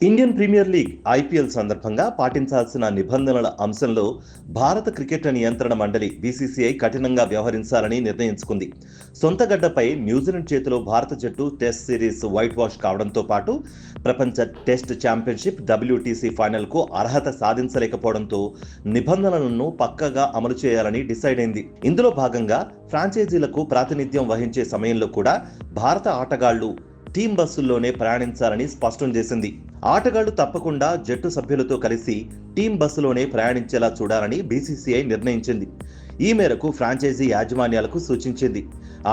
Indian premier league IPL సందర్భంగా పాటించాల్సిన నిబంధనల అంశంలో భారత క్రికెట్ నియంత్రణ మండలి బీసీసీఐ కఠినంగా వ్యవహరించాలని నిర్ణయించుకుంది. సొంత గడ్డపై న్యూజిలాండ్ చేతిలో భారత జట్టు టెస్ట్ సిరీస్ వైట్ వాష్ కావడంతో పాటు ప్రపంచ టెస్ట్ ఛాంపియన్షిప్ WTC ఫైనల్కు అర్హత సాధించలేకపోవడంతో నిబంధనలను పక్కగా అమలు చేయాలని డిసైడ్ అయింది. ఇందులో భాగంగా ఫ్రాంచైజీలకు ప్రాతినిధ్యం వహించే సమయంలో కూడా భారత ఆటగాళ్లు టీం బస్సుల్లోనే ప్రయాణించాలని స్పష్టం చేసింది. ఆటగాళ్లు తప్పకుండా జట్టు సభ్యులతో కలిసి టీం బస్సులోనే ప్రయాణించేలా చూడాలని బీసీసీఐ నిర్ణయించింది. ఈ మేరకు ఫ్రాంచైజీ యాజమాన్యాలకు సూచించింది.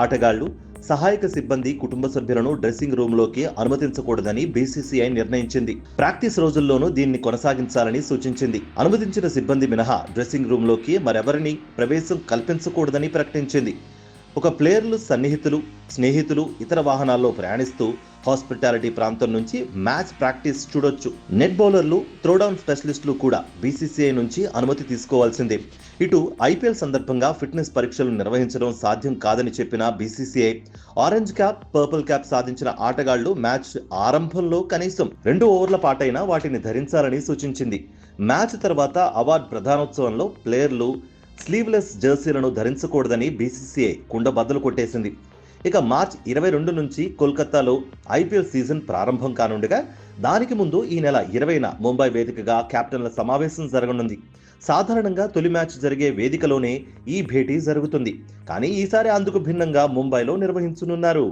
ఆటగాళ్లు, సహాయక సిబ్బంది కుటుంబ సభ్యులను డ్రెస్సింగ్ రూమ్లోకి అనుమతించకూడదని బీసీసీఐ నిర్ణయించింది. ప్రాక్టీస్ రోజుల్లోనూ దీన్ని కొనసాగించాలని సూచించింది. అనుమతించిన సిబ్బంది మినహా డ్రెస్సింగ్ రూమ్లోకి మరెవరిని ప్రవేశం కల్పించకూడదని ప్రకటించింది. ఒక ప్లేయర్లు సన్నిహితులు, స్నేహితులు ఇతర వాహనాల్లో ప్రయాణిస్తూ హాస్పిటాలిటీ ప్రాంతం నుంచి మ్యాచ్ ప్రాక్టీస్ చూడొచ్చు. నెట్ బౌలర్లు, త్రోడౌన్ స్పెషలిస్టులు కూడా బీసీసీఐ నుంచి అనుమతి తీసుకోవాల్సిందే. ఇటు ఐపీఎల్ సందర్భంగా ఫిట్నెస్ పరీక్షలు నిర్వహించడం సాధ్యం కాదని చెప్పిన BCCI orange cap, purple cap సాధించిన ఆటగాళ్లు మ్యాచ్ ఆరంభంలో కనీసం 2 ఓవర్ల పాటైనా వాటిని ధరించాలని సూచించింది. మ్యాచ్ తర్వాత అవార్డు ప్రధానోత్సవంలో ప్లేయర్లు స్లీవ్లెస్ జెర్సీలను ధరించకూడదని బీసీసీఐ కుండబద్దలు కొట్టేసింది. ఇక మార్చి 22 నుంచి కోల్కతాలో ఐపీఎల్ సీజన్ ప్రారంభం కానుండగా దానికి ముందు ఈ నెల 20న ముంబై వేదికగా కెప్టెన్ల సమావేశం జరగనుంది. సాధారణంగా తొలి మ్యాచ్ జరిగే వేదికలోనే ఈ భేటీ జరుగుతుంది. కానీ ఈసారి అందుకు భిన్నంగా ముంబైలో నిర్వహించనున్నారు.